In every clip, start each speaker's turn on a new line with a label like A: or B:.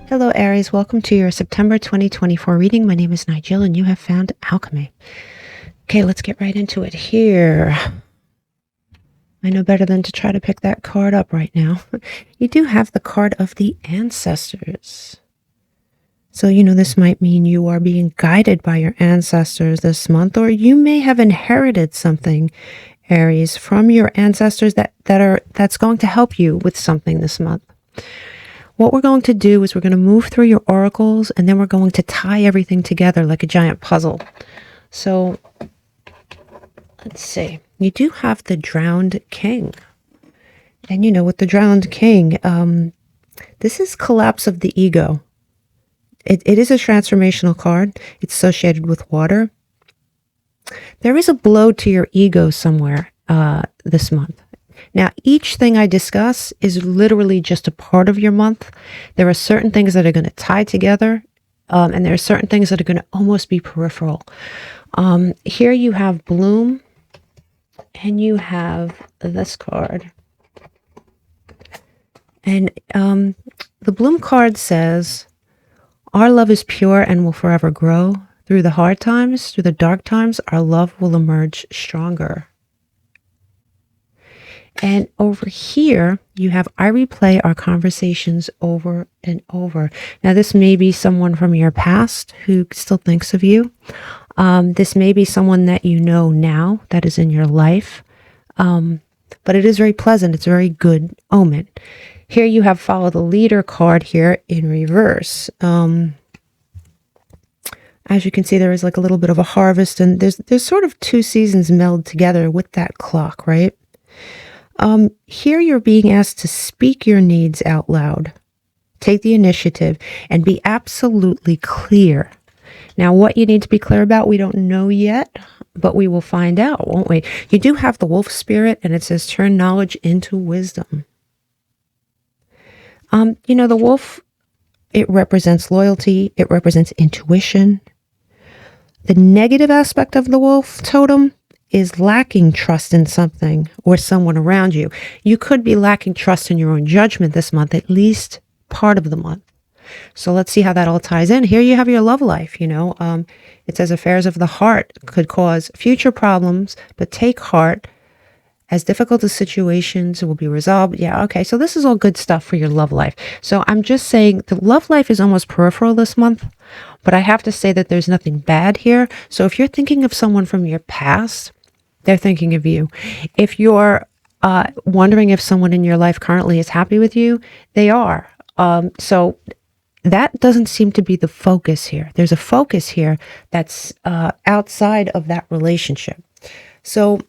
A: Hello, Aries. Welcome to your September 2024 reading. My name is Nigel, and you have found Alchemy. Okay, let's get right into it here. I know better than to try to pick that card up right now. You do have the card of the ancestors. So, this might mean you are being guided by your ancestors this month, or you may have inherited something, Aries, from your ancestors that's going to help you with something this month. What we're going to do is we're going to move through your oracles, and then we're going to tie everything together like a giant puzzle. So, let's see. You do have the Drowned King. And with the Drowned King, this is collapse of the ego. It is a transformational card. It's associated with water. There is a blow to your ego somewhere this month. Now, each thing I discuss is literally just a part of your month. There are certain things that are going to tie together, and there are certain things that are going to almost be peripheral. Here you have Bloom, and you have this card. And the Bloom card says, our love is pure and will forever grow. Through the hard times, through the dark times, our love will emerge stronger. And over here, you have, I replay our conversations over and over. Now, this may be someone from your past who still thinks of you. This may be someone that you know now that is in your life. But it is very pleasant. It's a very good omen. Here you have Follow the Leader card here in reverse. As you can see, there is like a little bit of a harvest, and there's sort of two seasons meld together with that clock, right? Here you're being asked to speak your needs out loud, take the initiative, and be absolutely clear. Now, what you need to be clear about, we don't know yet, but we will find out, won't we? You do have the wolf spirit, and it says turn knowledge into wisdom. The wolf, it represents loyalty. It represents intuition. The negative aspect of the wolf totem is lacking trust in something or someone around you. You could be lacking trust in your own judgment this month, at least part of the month. So let's see how that all ties in. Here you have your love life, It says affairs of the heart could cause future problems, but take heart. As difficult as situations will be resolved. Yeah, okay. So this is all good stuff for your love life. So I'm just saying the love life is almost peripheral this month, but I have to say that there's nothing bad here. So if you're thinking of someone from your past, they're thinking of you. If you're wondering if someone in your life currently is happy with you, they are. So that doesn't seem to be the focus here. There's a focus here that's outside of that relationship. So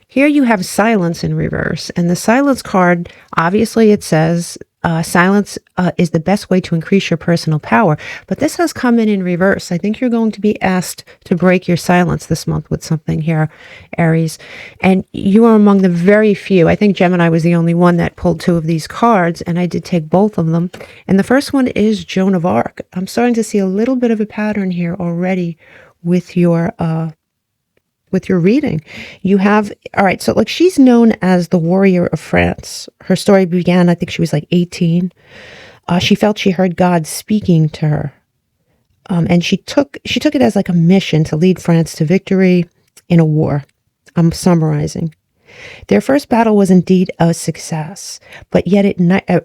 A: here you have silence in reverse, and the silence card, obviously it says silence is the best way to increase your personal power, but this has come in reverse. I think you're going to be asked to break your silence this month with something here, Aries, and you are among the very few. I think Gemini was the only one that pulled two of these cards, and I did take both of them, and the first one is Joan of Arc. I'm starting to see a little bit of a pattern here already with your reading. You have, all right, so like she's known as the warrior of France. Her story began, I think she was like 18. She felt she heard God speaking to her. And she took it as like a mission to lead France to victory in a war. I'm summarizing. Their first battle was indeed a success, but yet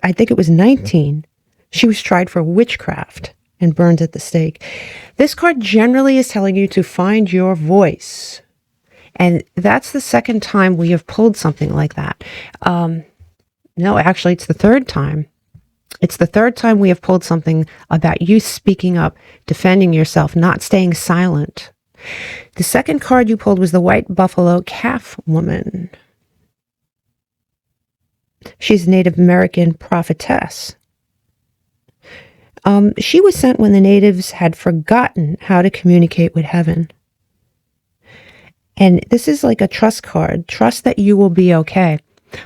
A: I think it was 19, she was tried for witchcraft and burned at the stake. This card generally is telling you to find your voice. And that's the second time we have pulled something like that. No, actually, it's the third time. It's the third time we have pulled something about you speaking up, defending yourself, not staying silent. The second card you pulled was the White Buffalo Calf Woman. She's a Native American prophetess. She was sent when the natives had forgotten how to communicate with heaven. And this is like a trust card. Trust that you will be okay.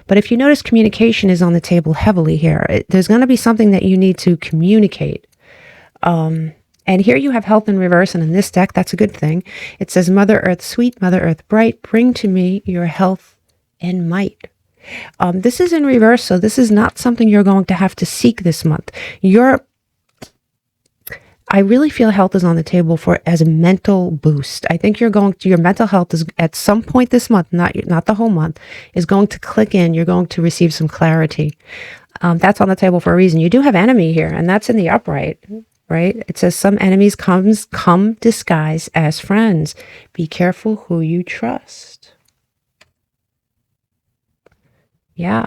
A: But if you notice, communication is on the table heavily here. There's going to be something that you need to communicate. And here you have health in reverse. And in this deck, that's a good thing. It says, Mother Earth, sweet Mother Earth, bright, bring to me your health and might. This is in reverse, so this is not something you're going to have to seek this month. I really feel health is on the table as a mental boost. I think your mental health is at some point this month, not the whole month, is going to click in. You're going to receive some clarity. That's on the table for a reason. You do have enemy here, and that's in the upright, right? It says some enemies come disguised as friends. Be careful who you trust. Yeah.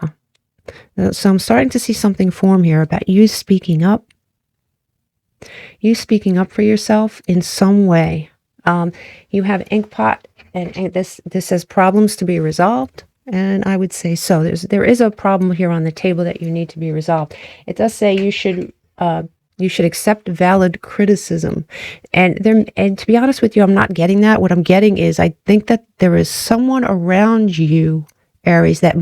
A: So I'm starting to see something form here about you speaking up. You speaking up for yourself in some way. You have inkpot, and this says problems to be resolved, and I would say so. There is a problem here on the table that you need to be resolved. It does say you should accept valid criticism, and to be honest with you, I'm not getting that. What I'm getting is I think that there is someone around you, Aries, that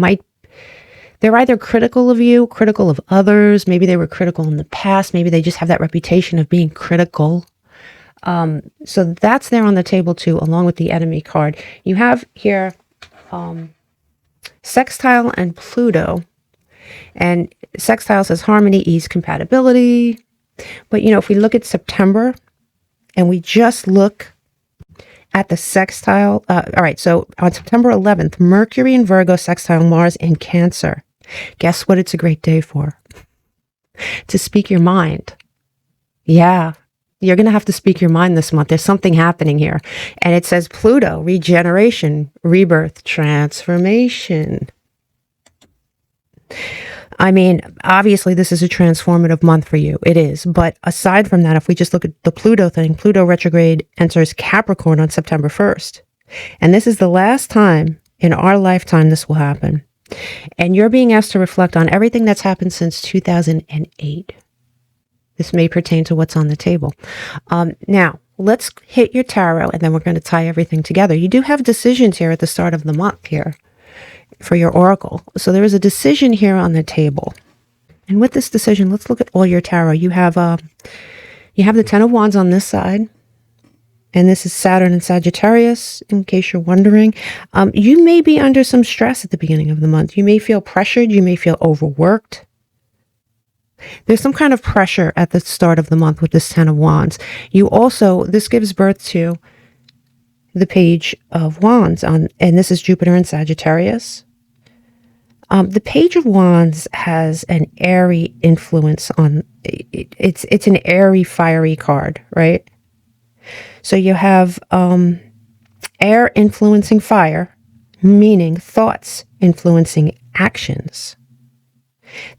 A: they're either critical of you, critical of others. Maybe they were critical in the past. Maybe they just have that reputation of being critical. So that's there on the table too, along with the enemy card. You have here sextile and Pluto. And sextile says harmony, ease, compatibility. But, if we look at September and we just look at the sextile. All right, so on September 11th, Mercury in Virgo, sextile Mars in Cancer. Guess what it's a great day for? To speak your mind. Yeah, you're going to have to speak your mind this month. There's something happening here. And it says Pluto, regeneration, rebirth, transformation. I mean, obviously, this is a transformative month for you. It is. But aside from that, if we just look at the Pluto thing, Pluto retrograde enters Capricorn on September 1st. And this is the last time in our lifetime this will happen. And you're being asked to reflect on everything that's happened since 2008. This may pertain to what's on the table. Now, let's hit your tarot, and then we're going to tie everything together. You do have decisions here at the start of the month here for your oracle. So there is a decision here on the table. And with this decision, let's look at all your tarot. You have the Ten of Wands on this side. And this is Saturn and Sagittarius, in case you're wondering. You may be under some stress at the beginning of the month. You may feel pressured. You may feel overworked. There's some kind of pressure at the start of the month with this Ten of Wands. This gives birth to the Page of Wands, and this is Jupiter and Sagittarius. The Page of Wands has an airy influence on it. It's an airy, fiery card, right? So you have air influencing fire, meaning thoughts influencing actions.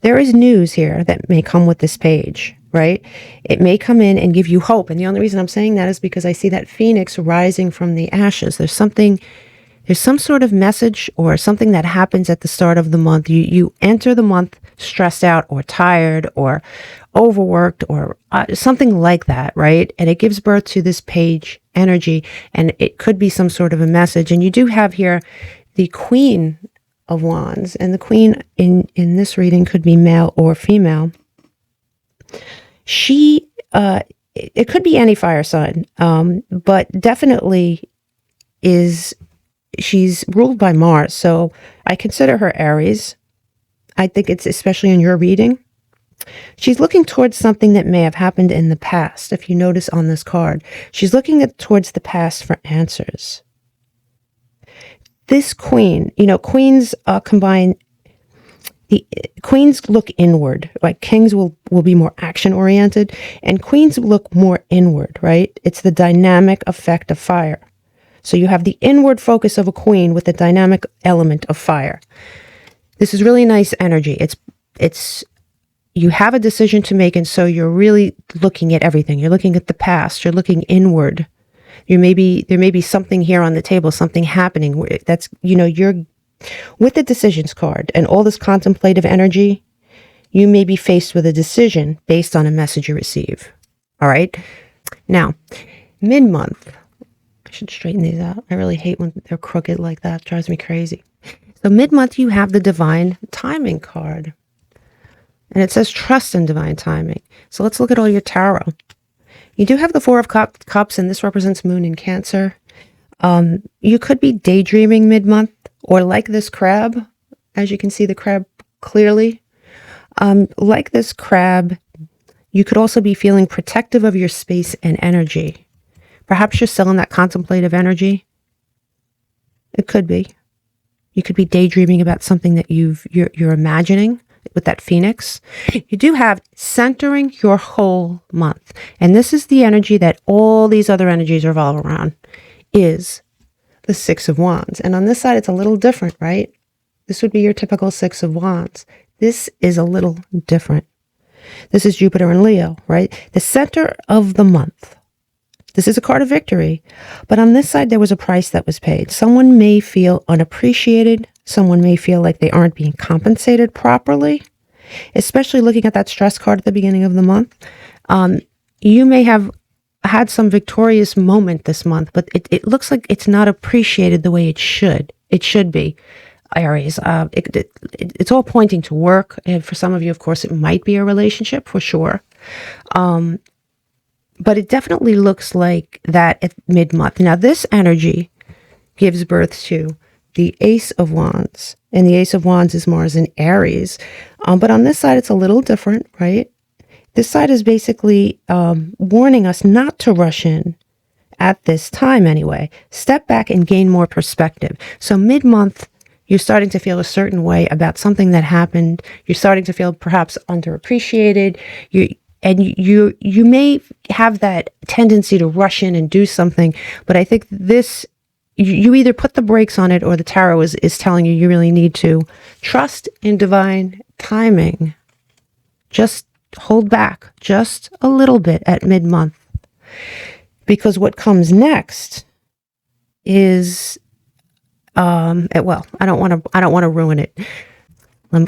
A: There is news here that may come with this page, right? It may come in and give you hope. And the only reason I'm saying that is because I see that phoenix rising from the ashes. There's some sort of message or something that happens at the start of the month. You enter the month stressed out or tired or overworked or something like that, right? And it gives birth to this page energy, and it could be some sort of a message. And you do have here the Queen of Wands, and the Queen in this reading could be male or female. It could be any fire sign, but definitely she's ruled by Mars. So I consider her Aries. I think it's especially in your reading. She's looking towards something that may have happened in the past. If you notice on this card, she's looking towards the past for answers. this queen, you know, queens combine, the queens look inward, like kings will be more action oriented, and queens look more inward, right? It's the dynamic effect of fire. So you have the inward focus of a queen with the dynamic element of fire. This is really nice energy. It's you have a decision to make, and so you're really looking at everything. You're looking at the past. You're looking inward. There may be something here on the table, something happening. That's, you know, you're with the decisions card and all this contemplative energy. You may be faced with a decision based on a message you receive. All right. Now, mid-month. I should straighten these out. I really hate when they're crooked like that. It drives me crazy. So mid-month, you have the divine timing card. And it says trust in divine timing. So let's look at all your tarot. You do have the Four of Cups, and this represents Moon in Cancer. You could be daydreaming mid-month, or like this crab, as you can see the crab clearly. Like this crab, you could also be feeling protective of your space and energy. Perhaps you're still in that contemplative energy. It could be. You could be daydreaming about something that you're imagining with that phoenix. You do have centering your whole month. And this is the energy that all these other energies revolve around, is the Six of Wands. And on this side, it's a little different, right? This would be your typical Six of Wands. This is a little different. This is Jupiter and Leo, right? The center of the month. This is a card of victory. But on this side, there was a price that was paid. Someone may feel unappreciated. Someone may feel like they aren't being compensated properly, especially looking at that stress card at the beginning of the month. You may have had some victorious moment this month, but it looks like it's not appreciated the way it should. It should be, Aries. It's all pointing to work. And for some of you, of course, it might be a relationship for sure. But it definitely looks like that at mid-month. Now, this energy gives birth to the Ace of Wands. And the Ace of Wands is Mars in Aries. But on this side, it's a little different, right? This side is basically warning us not to rush in at this time anyway. Step back and gain more perspective. So mid-month, you're starting to feel a certain way about something that happened. You're starting to feel perhaps underappreciated. You may have that tendency to rush in and do something, but I think this, you either put the brakes on it, or the tarot is telling you really need to trust in divine timing. Just hold back just a little bit at mid-month, because what comes next is, well, I don't want to ruin it.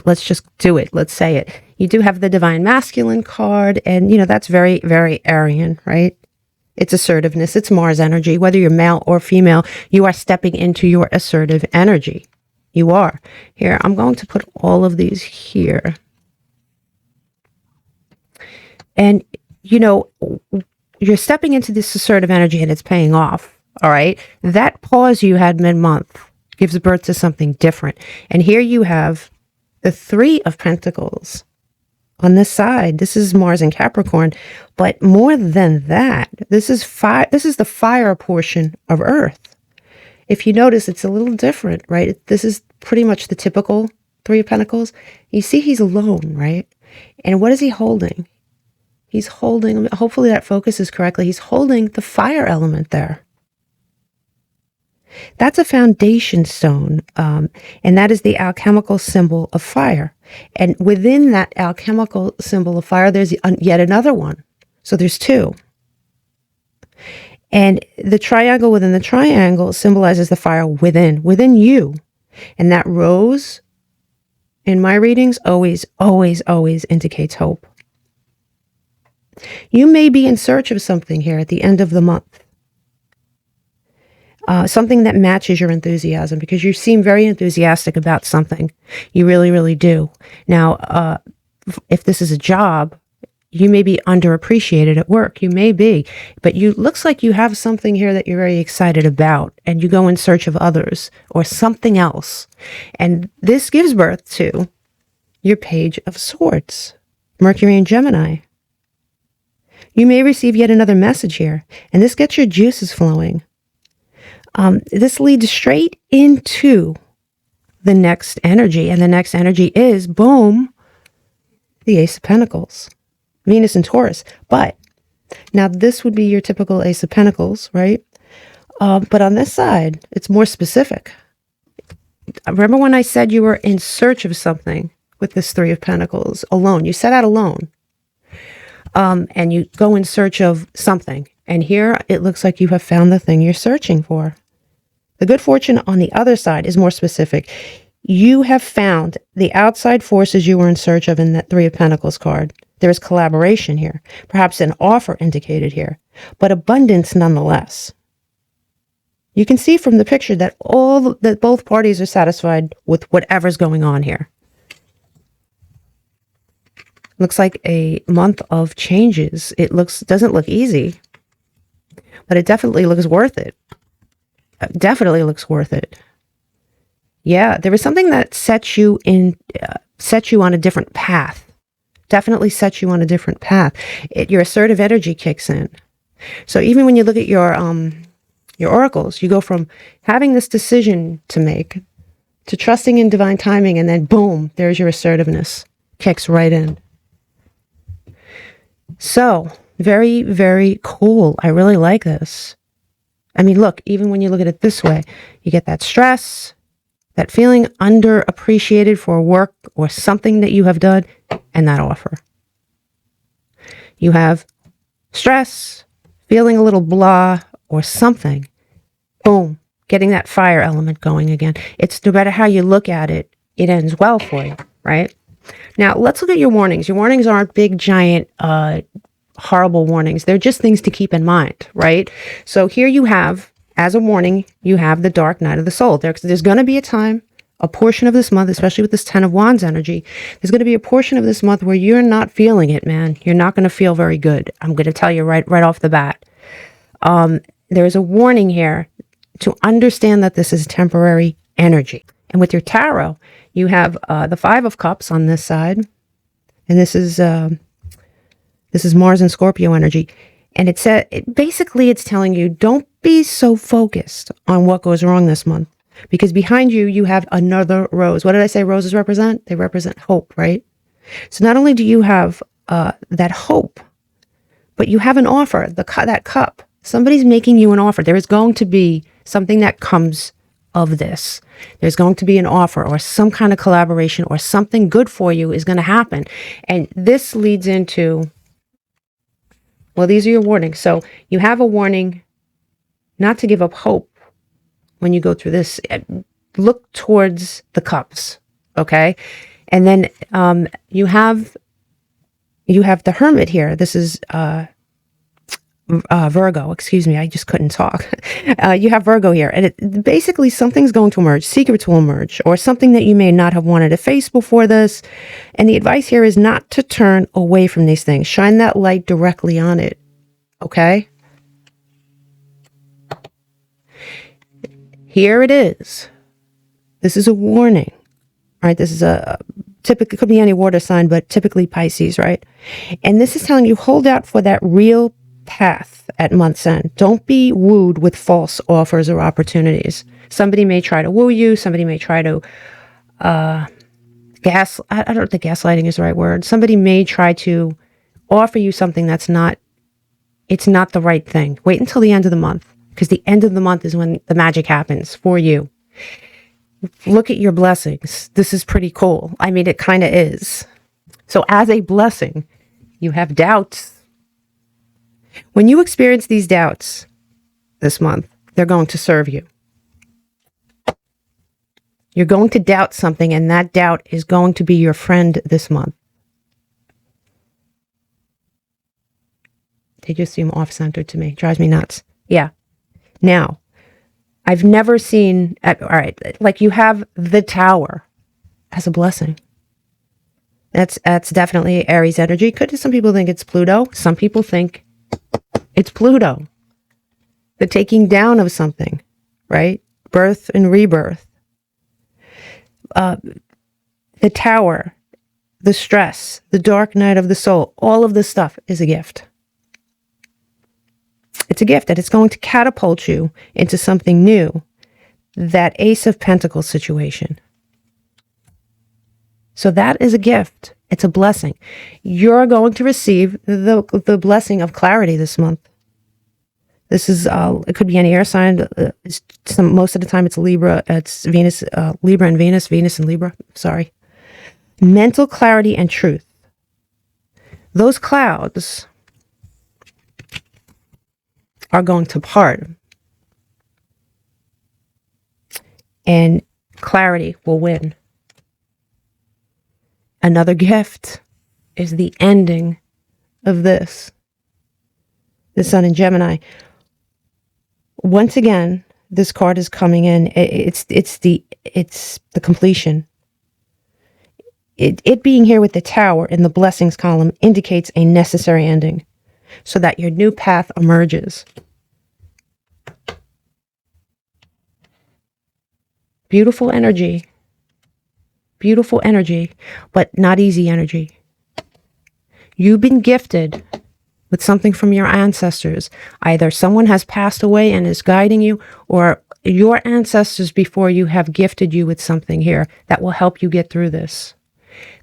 A: Let's just do it. Let's say it. You do have the divine masculine card, and you know that's very, very Aryan, right? It's assertiveness. It's Mars energy. Whether you're male or female, you are stepping into your assertive energy. You are. Here, I'm going to put all of these here. And, you know, you're stepping into this assertive energy and it's paying off, all right? That pause you had mid-month gives birth to something different. And here you have the Three of Pentacles. On this side, this is Mars and Capricorn, but more than that, this is fire. This is the fire portion of Earth. If you notice, it's a little different, right? This is pretty much the typical Three of Pentacles. You see he's alone, right? And what is he holding? He's holding, hopefully that focuses correctly, he's holding the fire element there. That's a foundation stone, and that is the alchemical symbol of fire. And within that alchemical symbol of fire, there's yet another one. So there's two. And the triangle within the triangle symbolizes the fire within you. And that rose, in my readings, always, always, always indicates hope. You may be in search of something here at the end of the month. Something that matches your enthusiasm, because you seem very enthusiastic about something. You really, really do. Now, if this is a job, you may be underappreciated at work. You may be, but looks like you have something here that you're very excited about, and you go in search of others or something else. And this gives birth to your Page of Swords, Mercury and Gemini. You may receive yet another message here, and this gets your juices flowing. This leads straight into the next energy. And the next energy is, boom, the Ace of Pentacles, Venus and Taurus. But now this would be your typical Ace of Pentacles, right? But on this side, it's more specific. Remember when I said you were in search of something with this Three of Pentacles, alone? You set out alone. And you go in search of something. And here it looks like you have found the thing you're searching for. The good fortune on the other side is more specific. You have found the outside forces you were in search of in that Three of Pentacles card. There is collaboration here, perhaps an offer indicated here, but abundance nonetheless. You can see from the picture that both parties are satisfied with whatever's going on here. Looks like a month of changes. It doesn't look easy, but it definitely looks worth it. Definitely looks worth it. Yeah, there was something that set you on a different path. Definitely sets you on a different path. Your assertive energy kicks in. So even when you look at your oracles, you go from having this decision to make to trusting in divine timing, and then boom, there's your assertiveness. Kicks right in. So very, very cool. I really like this. I mean, look, even when you look at it this way, you get that stress, that feeling underappreciated for work or something that you have done, and that offer. You have stress, feeling a little blah or something. Boom, getting that fire element going again. It's no matter how you look at it, it ends well for you, right? Now, let's look at your warnings. Your warnings aren't big, giant, horrible warnings. They're just things to keep in mind, right? So here you have, as a warning, you have the dark night of the soul. There's going to be a time, a portion of this month, especially with this 10 of Wands energy, there's going to be a portion of this month where you're not feeling it, man. You're not going to feel very good. I'm going to tell you right off the bat. There's a warning here to understand that this is temporary energy. And with your tarot, you have the Five of Cups on this side, and this is Mars and Scorpio energy. And basically it's telling you, don't be so focused on what goes wrong this month, because behind you, you have another rose. What did I say roses represent? They represent hope, right? So not only do you have that hope, but you have an offer, that cup. Somebody's making you an offer. There is going to be something that comes of this. There's going to be an offer or some kind of collaboration or something good for you is going to happen. And this leads into, well, these are your warnings. So you have a warning not to give up hope when you go through this. Look towards the cups, okay? And then you have the Hermit here. This is Virgo, excuse me, I just couldn't talk. You have Virgo here, and basically something's going to emerge, secrets will emerge, or something that you may not have wanted to face before this. And the advice here is not to turn away from these things. Shine that light directly on it, okay? Here it is. This is a warning, right? This is typically, could be any water sign, but typically Pisces, right? And this is telling you, hold out for that real path at month's end. Don't be wooed with false offers or opportunities. Somebody may try to woo you. Somebody may try to I don't think gaslighting is the right word. Somebody may try to offer you something it's not the right thing. Wait until the end of the month, because the end of the month is when the magic happens for you. Look at your blessings. This is pretty cool. I mean, it kind of is. So as a blessing, you have doubts. When you experience these doubts this month, they're going to serve you. You're going to doubt something, and that doubt is going to be your friend this month. They just seem off-center to me. Drives me nuts. Yeah. Now, I've never seen, all right, like you have the Tower as a blessing. That's definitely Aries energy. Some people think it's Pluto. Some people think it's Pluto. The taking down of something, right? Birth and rebirth. The Tower, the stress, the dark night of the soul, all of this stuff is a gift. It's a gift that it's going to catapult you into something new. That Ace of Pentacles situation. So that is a gift. It's a blessing. You're going to receive the blessing of clarity this month. This is, it could be any air sign. Most of the time it's Libra. It's Venus, Libra and Venus, Venus and Libra. Sorry. Mental clarity and truth. Those clouds are going to part. And clarity will win. Another gift is the ending of this. The Sun in Gemini. Once again, this card is coming in. It's the completion. It being here with the Tower in the blessings column indicates a necessary ending, so that your new path emerges. Beautiful energy. Beautiful energy, but not easy energy. You've been gifted with something from your ancestors. Either someone has passed away and is guiding you, or your ancestors before you have gifted you with something here that will help you get through this.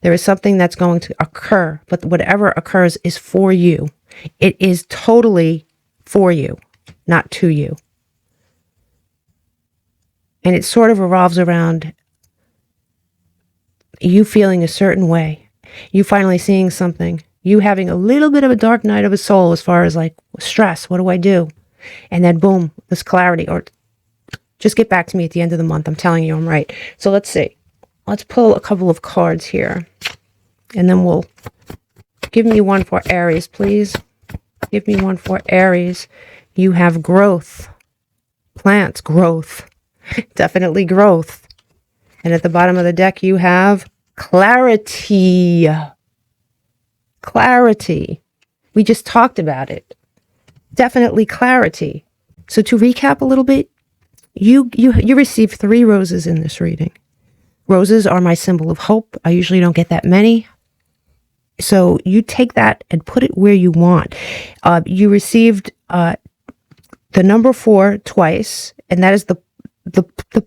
A: There is something that's going to occur, but whatever occurs is for you. It is totally for you, not to you. And it sort of revolves around you feeling a certain way, you finally seeing something, you having a little bit of a dark night of a soul as far as like stress, what do I do? And then boom, this clarity, or just get back to me at the end of the month. I'm telling you I'm right. So let's see. Let's pull a couple of cards here. And then we'll give me one for Aries, please. Give me one for Aries. You have growth. Plants, growth. Definitely growth. And at the bottom of the deck, you have clarity. Clarity. We just talked about it. Definitely clarity. So to recap a little bit, you received 3 roses in this reading. Roses are my symbol of hope. I usually don't get that many. So you take that and put it where you want. You received the number 4 twice, and that is the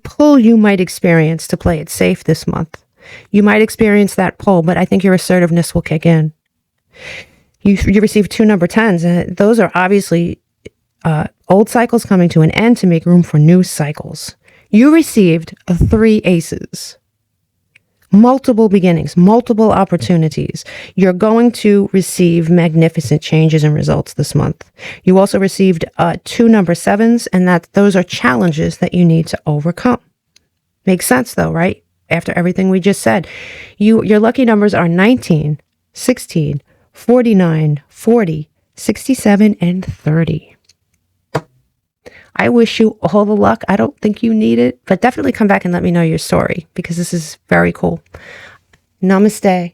A: pull you might experience to play it safe this month. You might experience that pull, but I think your assertiveness will kick in. You received 2 number 10s, and those are obviously old cycles coming to an end to make room for new cycles. You received 3 aces. Multiple beginnings, multiple opportunities. You're going to receive magnificent changes and results this month. You also received 2 number 7s, and those are challenges that you need to overcome. Makes sense though, right? After everything we just said. Your lucky numbers are 19, 16, 49, 40, 67, and 30. I wish you all the luck. I don't think you need it, but definitely come back and let me know your story because this is very cool. Namaste.